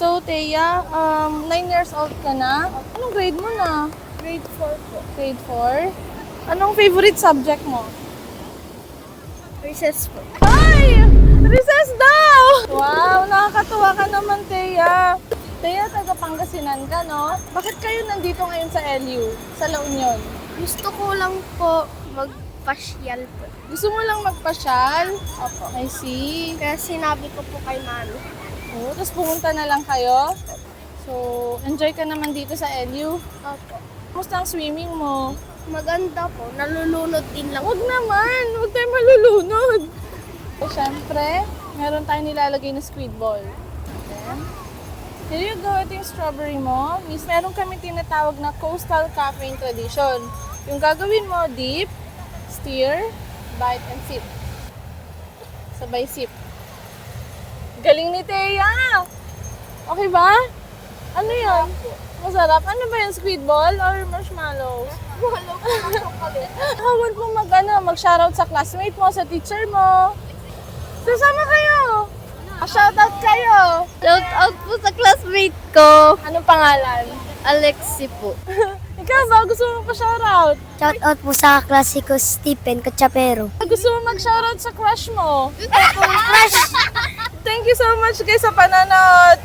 So, Thea, 9 years old ka na. Anong grade mo na? Grade 4 po. Grade 4? Anong favorite subject mo? Recess po. Ay! Recess daw! Wow, nakakatuwa ka naman, Thea. Thea, taga Pangasinan ka, no? Bakit kayo nandito ngayon sa LU, sa La Union? Gusto ko lang po magpasyal po. Gusto mo lang magpasyal? Opo. I see. Kaya sinabi ko po kay mami. Oo, tapos pumunta na lang kayo? So, enjoy ka naman dito sa LU? Opo. Kumusta ang swimming mo? Maganda po. Nalulunod din lang. Huwag naman! Huwag tayo malulunod! So, syempre, meron tayong nilalagay na squid ball. Then, here you go. Ito yung strawberry mo. Miss, meron kami tinatawag na coastal caffeine tradition. Yung gagawin mo, dip, stir, bite, and sip. Sabay sip. Galing ni Thea! Okay ba? Ano yan? Masarap. Ano ba yan? Squid ball or marshmallows? Wala po ng chocolate. Huwag mo mag-shoutout sa classmate mo, sa teacher mo. Sasama kayo. Shoutout kayo. Shout out po sa classmate ko. Anong pangalan? Alexi po. Ikaw ba? Gusto mo pa-shoutout? Shout out po sa klase ko Stephen Cachapero. Gusto mo mag-shoutout sa crush mo? Crush! Thank you so much guys sa pananood.